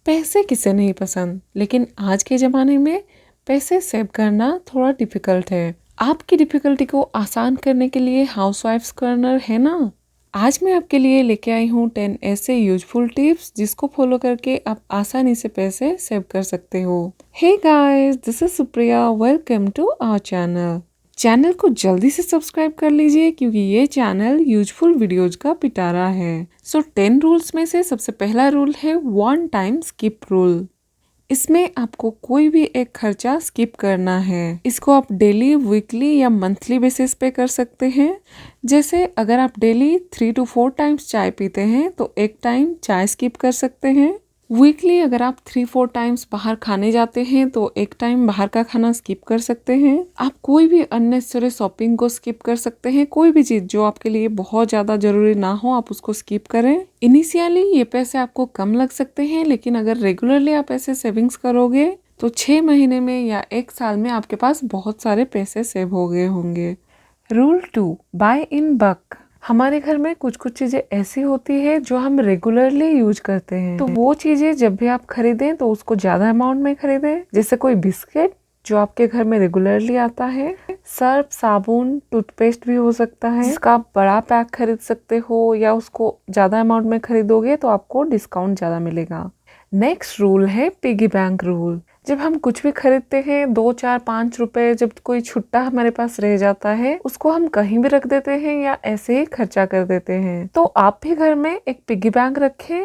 पैसे किसे नहीं पसंद, लेकिन आज के ज़माने में पैसे सेव करना थोड़ा डिफ़िकल्ट है। आपकी डिफ़िकल्टी को आसान करने के लिए हाउसवाइफ्स कॉर्नर है ना। आज मैं आपके लिए लेके आई हूँ 10 ऐसे यूजफुल टिप्स जिसको फॉलो करके आप आसानी से पैसे सेव कर सकते हो। Hey guys, this is Supriya, welcome to our channel को जल्दी से सब्सक्राइब कर लीजिए क्योंकि ये चैनल यूजफुल वीडियोज का पिटारा है। सो 10 रूल्स में से सबसे पहला रूल है वन टाइम स्किप रूल। इसमें आपको कोई भी एक खर्चा स्किप करना है। इसको आप डेली, वीकली या मंथली बेसिस पे कर सकते हैं। जैसे अगर आप डेली 3 to 4 टाइम्स चाय पीते हैं तो एक टाइम चाय स्किप कर सकते हैं। वीकली अगर आप 3-4 टाइम्स बाहर खाने जाते हैं तो एक टाइम बाहर का खाना स्किप कर सकते हैं। आप कोई भी अननेसेसरी शॉपिंग को स्किप कर सकते हैं। कोई भी चीज जो आपके लिए बहुत ज्यादा जरूरी ना हो आप उसको स्किप करें। इनिशियली ये पैसे आपको कम लग सकते हैं, लेकिन अगर रेगुलरली आप ऐसे सेविंग्स करोगे तो 6 महीने में या 1 साल में आपके पास बहुत सारे पैसे सेव हो गए होंगे। Rule 2, buy in bulk. हमारे घर में कुछ कुछ चीजें ऐसी होती है जो हम रेगुलरली यूज करते हैं, तो वो चीजें जब भी आप खरीदें तो उसको ज्यादा अमाउंट में खरीदें। जैसे कोई बिस्किट जो आपके घर में रेगुलरली आता है, सर्फ, साबुन, टूथपेस्ट भी हो सकता है जिसका आप बड़ा पैक खरीद सकते हो, या उसको ज्यादा अमाउंट में खरीदोगे तो आपको डिस्काउंट ज्यादा मिलेगा। नेक्स्ट रूल है पिगी बैंक रूल। जब हम कुछ भी खरीदते हैं 2, 4, 5 रुपए, जब कोई छुट्टा हमारे पास रह जाता है उसको हम कहीं भी रख देते हैं या ऐसे ही खर्चा कर देते हैं। तो आप भी घर में एक पिगी बैंक रखें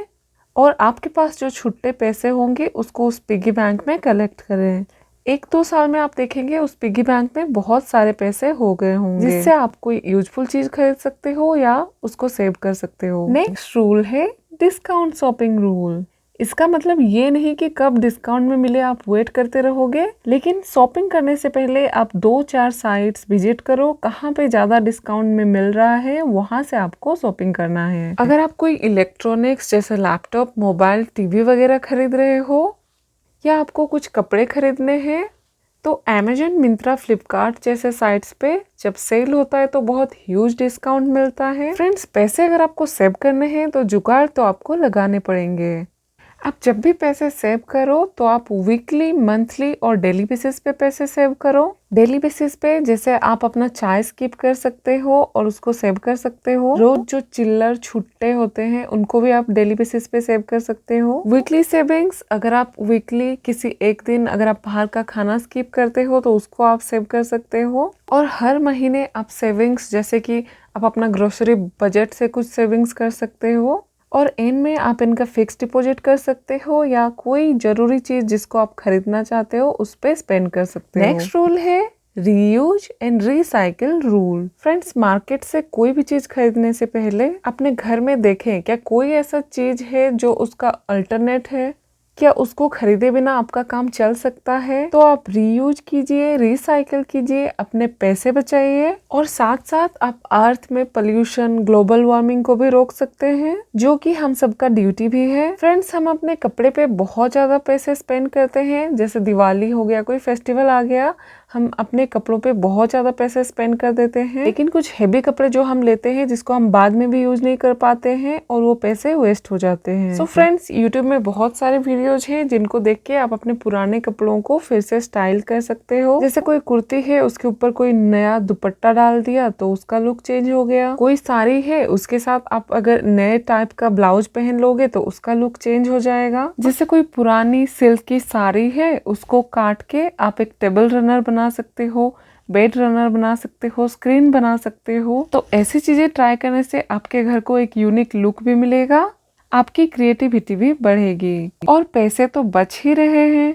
और आपके पास जो छुट्टे पैसे होंगे उसको उस पिगी बैंक में कलेक्ट करें। 1-2 साल में आप देखेंगे उस पिगी बैंक में बहुत सारे पैसे हो गए होंगे, जिससे आप कोई यूजफुल चीज खरीद सकते हो या उसको सेव कर सकते हो। नेक्स्ट रूल है डिस्काउंट शॉपिंग रूल। इसका मतलब ये नहीं कि कब डिस्काउंट में मिले आप वेट करते रहोगे, लेकिन शॉपिंग करने से पहले आप 2-4 साइट्स विजिट करो, कहाँ पे ज्यादा डिस्काउंट में मिल रहा है वहां से आपको शॉपिंग करना है। अगर आप कोई इलेक्ट्रॉनिक्स जैसे लैपटॉप, मोबाइल, टीवी वगैरह खरीद रहे हो, या आपको कुछ कपड़े खरीदने हैं, तो अमेजन, मिंत्रा, फ्लिपकार्ट जैसे साइट्स पे जब सेल होता है तो बहुत ह्यूज डिस्काउंट मिलता है। फ्रेंड्स, पैसे अगर आपको सेव करने हैं तो जुगाड़ तो आपको लगाने पड़ेंगे। आप जब भी पैसे सेव करो तो आप वीकली, मंथली और डेली बेसिस पे पैसे सेव करो। डेली बेसिस पे जैसे आप अपना चाय स्किप कर सकते हो और उसको सेव कर सकते हो। रोज जो चिल्लर छुट्टे होते हैं उनको भी आप डेली बेसिस पे सेव कर सकते हो। वीकली सेविंग्स, अगर आप वीकली किसी एक दिन अगर आप बाहर का खाना स्किप करते हो तो उसको आप सेव कर सकते हो। और हर महीने आप सेविंग्स, जैसे कि आप अपना ग्रोसरी बजट से कुछ सेविंग्स कर सकते हो, और एंड में आप इनका फिक्स डिपॉजिट कर सकते हो या कोई जरूरी चीज जिसको आप खरीदना चाहते हो उस पे स्पेंड कर सकते हो। नेक्स्ट रूल है reuse and recycle rule. Friends, market से कोई भी चीज खरीदने से पहले अपने घर में देखें क्या कोई ऐसा चीज है जो उसका अल्टरनेट है, क्या उसको खरीदे बिना आपका काम चल सकता है। तो आप रीयूज कीजिए, रिसाइकिल कीजिए, अपने पैसे बचाइए, और साथ साथ आप अर्थ में पोल्यूशन, ग्लोबल वार्मिंग को भी रोक सकते हैं, जो कि हम सबका ड्यूटी भी है। फ्रेंड्स, हम अपने कपड़े पे बहुत ज्यादा पैसे स्पेंड करते हैं। जैसे दिवाली हो गया, कोई फेस्टिवल आ गया, हम अपने कपड़ों पे बहुत ज्यादा पैसे स्पेंड कर देते हैं। लेकिन कुछ हेवी कपड़े जो हम लेते हैं जिसको हम बाद में भी यूज नहीं कर पाते हैं और वो पैसे वेस्ट हो जाते हैं। सो फ्रेंड्स, यूट्यूब में बहुत सारे वीडियोज हैं जिनको देख के आप अपने पुराने कपड़ों को फिर से स्टाइल कर सकते हो। जैसे कोई कुर्ती है, उसके ऊपर कोई नया दुपट्टा डाल दिया तो उसका लुक चेंज हो गया। कोई साड़ी है, उसके साथ आप अगर नए टाइप का ब्लाउज पहन लोगे तो उसका लुक चेंज हो जाएगा। जैसे कोई पुरानी सिल्क की साड़ी है, उसको काट के आप एक टेबल रनर बना सकते हो, बेड रनर बना सकते हो, स्क्रीन बना सकते हो। तो ऐसी चीजें ट्राई करने से आपके घर को एक यूनिक लुक भी मिलेगा, आपकी क्रिएटिविटी भी बढ़ेगी, और पैसे तो बच ही रहे हैं।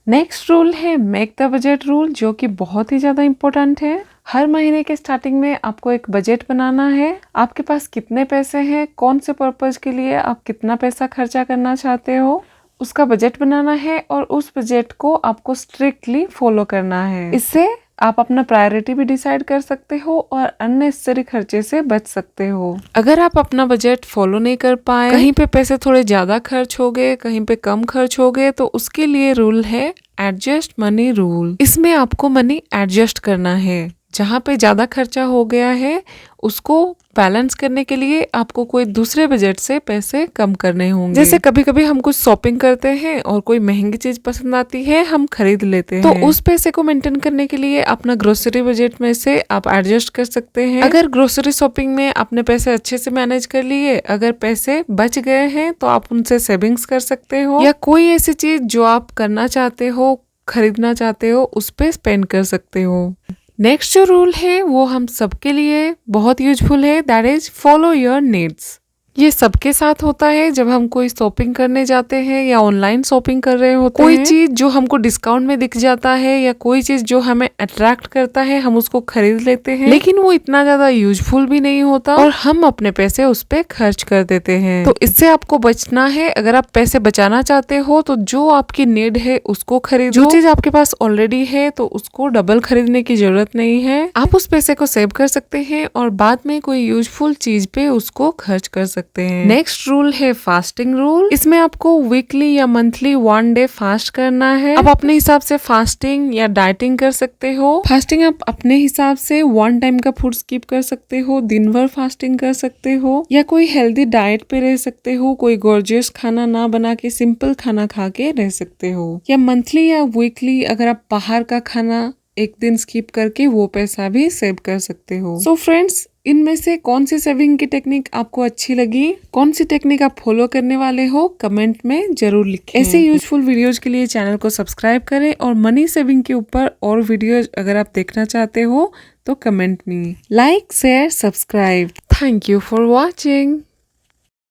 नेक्स्ट रूल है मेक द बजट रूल, जो कि बहुत ही ज्यादा इम्पोर्टेंट है। हर महीने के स्टार्टिंग में आपको एक बजट बनाना है। आपके पास कितने पैसे हैं, कौन से पर्पज के लिए आप कितना पैसा खर्चा करना चाहते हो, उसका बजट बनाना है, और उस बजट को आपको स्ट्रिक्टली फॉलो करना है। इससे आप अपना प्रायोरिटी भी डिसाइड कर सकते हो और अननेसेसरी खर्चे से बच सकते हो। अगर आप अपना बजट फॉलो नहीं कर पाए, कहीं पे पैसे थोड़े ज्यादा खर्च हो गए, कहीं पे कम खर्च हो गए, तो उसके लिए रूल है एडजस्ट मनी रूल। इसमें आपको मनी एडजस्ट करना है। जहाँ पे ज़्यादा खर्चा हो गया है उसको बैलेंस करने के लिए आपको कोई दूसरे बजट से पैसे कम करने होंगे। जैसे कभी कभी हम कुछ शॉपिंग करते हैं और कोई महंगी चीज पसंद आती है, हम खरीद लेते हैं, तो उस पैसे को मेंटेन करने के लिए अपना ग्रोसरी बजट में से आप एडजस्ट कर सकते हैं। अगर ग्रोसरी शॉपिंग में आपने पैसे अच्छे से मैनेज कर लिए, अगर पैसे बच गए हैं तो आप उनसे सेविंग्स कर सकते हो, या कोई ऐसी चीज जो आप करना चाहते हो, खरीदना चाहते हो, उस पे स्पेंड कर सकते हो। नेक्स्ट जो रूल है वो हम सबके लिए बहुत यूजफुल है, that is follow your needs. ये सबके साथ होता है जब हम कोई शॉपिंग करने जाते हैं या ऑनलाइन शॉपिंग कर रहे होते हैं। कोई चीज जो हमको डिस्काउंट में दिख जाता है या कोई चीज जो हमें अट्रैक्ट करता है, हम उसको खरीद लेते हैं, लेकिन वो इतना ज्यादा यूजफुल भी नहीं होता और हम अपने पैसे उस पे खर्च कर देते हैं। तो इससे आपको बचना है। अगर आप पैसे बचाना चाहते हो तो जो आपकी नीड है उसको खरीदो। जो चीज आपके पास ऑलरेडी है तो उसको डबल खरीदने की जरूरत नहीं है। आप उस पैसे को सेव कर सकते हैं और बाद में कोई यूजफुल चीज पे उसको खर्च कर सकते हैं। नेक्स्ट रूल है फास्टिंग रूल। इसमें आपको वीकली या मंथली 1 डे फास्ट करना है। आप अपने हिसाब से फास्टिंग या डाइटिंग कर सकते हो। फास्टिंग आप अपने हिसाब से 1 टाइम का फूड स्किप कर सकते हो, दिन भर फास्टिंग कर सकते हो, या कोई हेल्दी डाइट पे रह सकते हो, कोई गॉर्जियस खाना ना बना के सिंपल खाना खा के रह सकते हो, या मंथली या वीकली अगर आप बाहर का खाना एक दिन स्किप करके वो पैसा भी सेव कर सकते हो। सो फ्रेंड्स, इनमें से कौन सी सेविंग की टेक्निक आपको अच्छी लगी, कौन सी टेक्निक आप फॉलो करने वाले हो, कमेंट में जरूर लिखें। ऐसे यूजफुल वीडियोज के लिए चैनल को सब्सक्राइब करें और मनी सेविंग के ऊपर और वीडियोज अगर आप देखना चाहते हो तो कमेंट में like, share, subscribe. Thank you for watching.